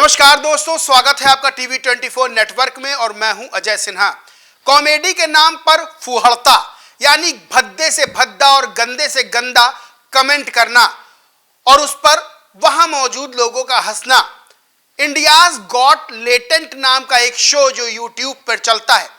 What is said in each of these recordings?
नमस्कार दोस्तों, स्वागत है आपका टीवी 24 नेटवर्क में और मैं हूं अजय सिन्हा। कॉमेडी के नाम पर फुहड़ता यानी भद्दे से भद्दा और गंदे से गंदा कमेंट करना और उस पर वहां मौजूद लोगों का हंसना। इंडियाज गॉट लेटेंट नाम का एक शो जो यूट्यूब पर चलता है,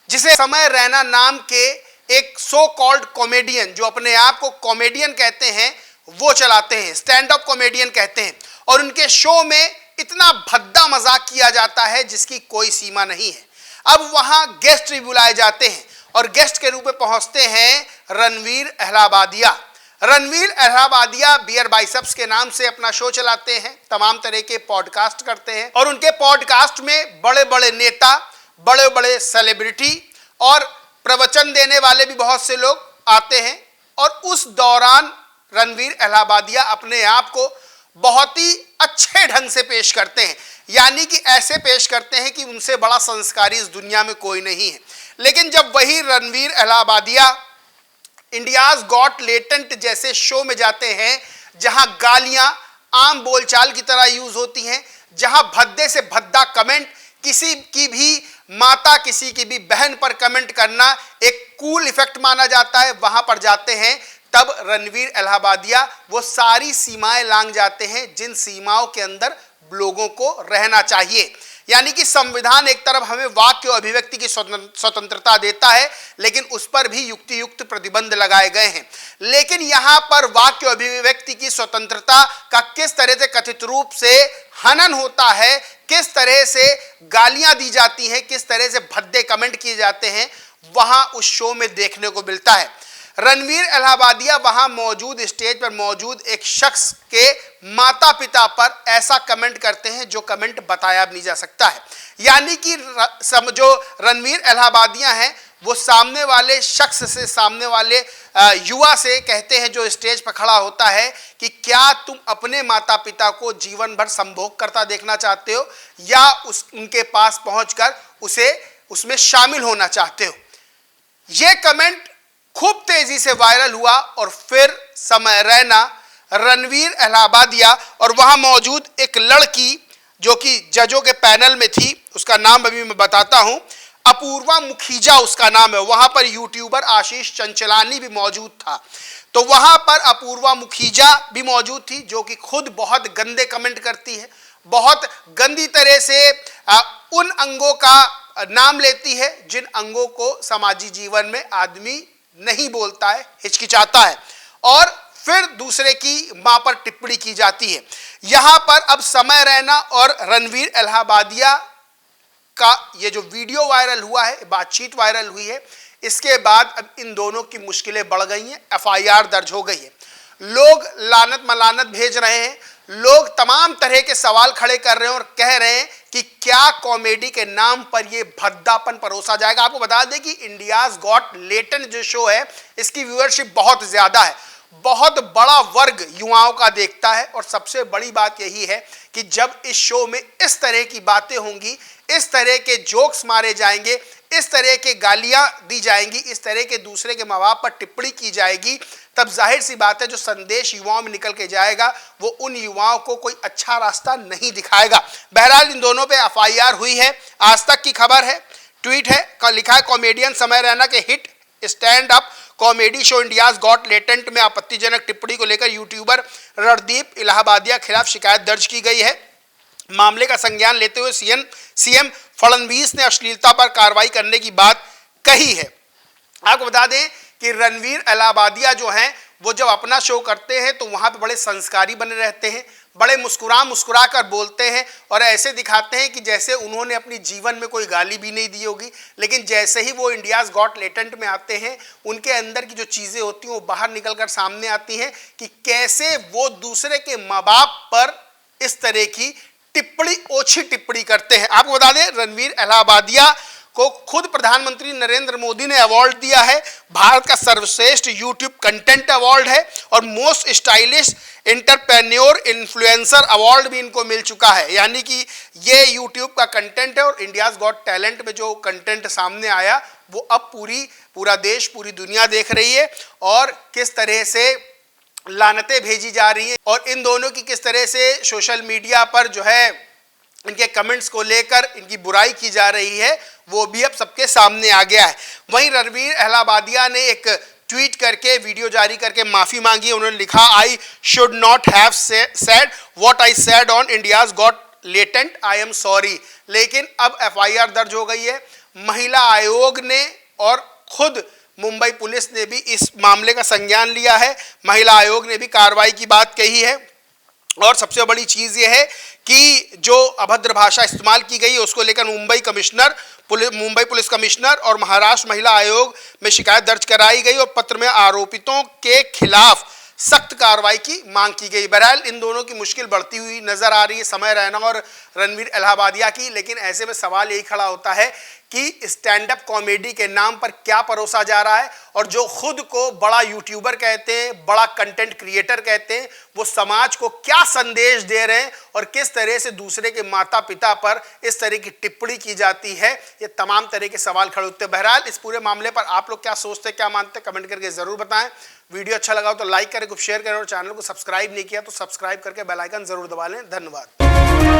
जिसे समय रैना नाम के एक सो कॉल्ड कॉमेडियन, जो अपने आप को कॉमेडियन कहते हैं, वो चलाते हैं, स्टैंड अप कॉमेडियन कहते हैं। और उनके शो में इतना भद्दा मजाक किया जाता है जिसकी कोई सीमा नहीं है। अब वहां गेस्ट भी बुलाए जाते हैं और गेस्ट के रूप में पहुंचते हैं रणवीर अहलावालिया। रणवीर अहलावालिया बियर बाइसेप्स के नाम से अपना शो चलाते हैं, तमाम तरह के पॉडकास्ट करते हैं और उनके पॉडकास्ट में बड़े बड़े नेता, बड़े बड़े सेलिब्रिटी और प्रवचन देने वाले भी बहुत से लोग आते हैं। और उस दौरान रणवीर अहलावालिया अपने आप को बहुत ही अच्छे ढंग से पेश करते हैं, यानी कि ऐसे पेश करते हैं कि उनसे बड़ा संस्कारी इस दुनिया में कोई नहीं है। लेकिन जब वही रणवीर अहलावालिया इंडियाज गॉट लेटेंट जैसे शो में जाते हैं, जहां गालियां आम बोलचाल की तरह यूज होती हैं, जहां भद्दे से भद्दा कमेंट, किसी की भी माता, किसी की भी बहन पर कमेंट करना एक कूल इफेक्ट माना जाता है, वहां पर जाते हैं, तब रणवीर अहलावालिया वो सारी सीमाएं लांघ जाते हैं जिन सीमाओं के अंदर लोगों को रहना चाहिए। यानी कि संविधान एक तरफ हमें वाक्य और अभिव्यक्ति की स्वतंत्रता देता है, लेकिन उस पर भी युक्ति युक्त प्रतिबंध लगाए गए हैं। लेकिन यहां पर वाक्य और अभिव्यक्ति की स्वतंत्रता का किस तरह से कथित रूप से हनन होता है, किस तरह से गालियां दी जाती हैं, किस तरह से भद्दे कमेंट किए जाते हैं, वहां उस शो में देखने को मिलता है। रणवीर अहलावालिया वहां मौजूद, स्टेज पर मौजूद एक शख्स के माता पिता पर ऐसा कमेंट करते हैं जो कमेंट बताया भी नहीं जा सकता है। यानी कि जो रणवीर अहलावालिया हैं, वो सामने वाले शख्स से, सामने वाले युवा से कहते हैं, जो स्टेज पर खड़ा होता है, कि क्या तुम अपने माता पिता को जीवन भर संभोग करता देखना चाहते हो या उनके पास पहुंचकर उसमें शामिल होना चाहते हो। यह कमेंट खूब तेजी से वायरल हुआ और फिर समय रैना, रणवीर अहलावालिया और वहां मौजूद एक लड़की जो कि जजों के पैनल में थी, उसका नाम अभी मैं बताता हूं, अपूर्वा मुखीजा उसका नाम है। वहां पर यूट्यूबर आशीष चंचलानी भी मौजूद था। तो वहां पर अपूर्वा मुखीजा भी मौजूद थी, जो कि खुद बहुत गंदे कमेंट करती है, बहुत गंदी तरह से उन अंगों का नाम लेती है जिन अंगों को समाजी जीवन में आदमी नहीं बोलता है, हिचकिचाता है, और फिर दूसरे की मां पर टिप्पणी की जाती है। यहां पर अब समय रैना और रणवीर अहलावालिया का ये जो वीडियो वायरल हुआ है, बातचीत वायरल हुई है, इसके बाद अब इन दोनों की मुश्किलें बढ़ गई हैं। एफआईआर दर्ज हो गई है, लोग लानत मलानत भेज रहे हैं, लोग तमाम तरह के सवाल खड़े कर रहे हैं और कह रहे हैं कि क्या कॉमेडी के नाम पर यह भद्दापन परोसा जाएगा। आपको बता दें कि इंडियाज गॉट लेटेंट जो शो है, इसकी व्यूअरशिप बहुत ज्यादा है, बहुत बड़ा वर्ग युवाओं का देखता है। और सबसे बड़ी बात यही है कि जब इस शो में इस तरह की बातें होंगी, इस तरह के जोक्स मारे जाएंगे, इस तरह के गालियां दी जाएंगी, इस तरह के दूसरे के माँ बाप पर टिप्पणी की जाएगी, तब जाहिर सी बात है जो संदेश युवाओं में निकल के जाएगा वो उन युवाओं को कोई अच्छा रास्ता नहीं दिखाएगा। बहरहाल इन दोनों पे एफआईआर हुई है। आज तक की खबर है, ट्वीट है, लिखा है, कॉमेडियन समय रैना के hit stand up comedy show India's got latent में आपत्तिजनक टिप्पणी को लेकर यूट्यूबर रणदीप अहलावालिया के खिलाफ शिकायत दर्ज की गई है। मामले का संज्ञान लेते हुए सीएम फडणवीस ने अश्लीलता पर कार्रवाई करने की बात कही है। आपको बता दें कि रणवीर अहलावालिया जो हैं, वो जब अपना शो करते हैं तो वहां पे बड़े संस्कारी बने रहते हैं, बड़े मुस्कुरा कर बोलते हैं और ऐसे दिखाते हैं कि जैसे उन्होंने अपनी जीवन में कोई गाली भी नहीं दी होगी। लेकिन जैसे ही वो इंडियाज गॉट लेटेंट में आते हैं, उनके अंदर की जो चीज़ें होती हैं वो बाहर निकल कर सामने आती हैं कि कैसे वो दूसरे के माँ बाप पर इस तरह की टिप्पणी, ओछी टिप्पणी करते हैं। आपको बता दें, रणवीर अहलावालिया को खुद प्रधानमंत्री नरेंद्र मोदी ने अवार्ड दिया है। भारत का सर्वश्रेष्ठ यूट्यूब कंटेंट अवार्ड है और most stylish entrepreneur influencer award भी इनको मिल चुका है। यानी कि ये यूट्यूब का कंटेंट है और इंडियाज गॉट टैलेंट में जो कंटेंट सामने आया वो अब पूरा देश, पूरी दुनिया देख रही है और किस तरह से लानतें भेजी जा रही हैं और इन दोनों की किस तरह से सोशल मीडिया पर जो है इनके कमेंट्स को लेकर इनकी बुराई की जा रही है, वो भी अब सबके सामने आ गया है। वहीं रणवीर अहलावालिया ने एक ट्वीट करके वीडियो जारी करके माफी मांगी। उन्होंने लिखा, I should not have said what I said on India's got latent, I am sorry. लेकिन अब एफआईआर दर्ज हो गई है। महिला आयोग ने और खुद मुंबई पुलिस ने भी इस मामले का संज्ञान लिया है। महिला आयोग ने भी कार्रवाई की बात कही है। और सबसे बड़ी चीज यह है कि जो अभद्र भाषा इस्तेमाल की गई है उसको लेकर मुंबई पुलिस कमिश्नर और महाराष्ट्र महिला आयोग में शिकायत दर्ज कराई गई और पत्र में आरोपितों के खिलाफ सख्त कार्रवाई की मांग की गई। बहरहाल इन दोनों की मुश्किल बढ़ती हुई नजर आ रही है, समय रैना और रणवीर अहलावालिया की। लेकिन ऐसे में सवाल यही खड़ा होता है कि स्टैंड अप कॉमेडी के नाम पर क्या परोसा जा रहा है, और जो खुद को बड़ा यूट्यूबर कहते हैं, बड़ा कंटेंट क्रिएटर कहते हैं, वो समाज को क्या संदेश दे रहे हैं और किस तरह से दूसरे के माता पिता पर इस तरह की टिप्पणी की जाती है, ये तमाम तरह के सवाल खड़े होते हैं। बहरहाल इस पूरे मामले पर आप लोग क्या सोचते हैं, क्या मानते हैं, कमेंट करके जरूर बताएं। वीडियो अच्छा लगा हो तो लाइक करें, कुछ शेयर करें और चैनल को सब्सक्राइब नहीं किया तो सब्सक्राइब करके बेल आइकन जरूर दबा लें। धन्यवाद।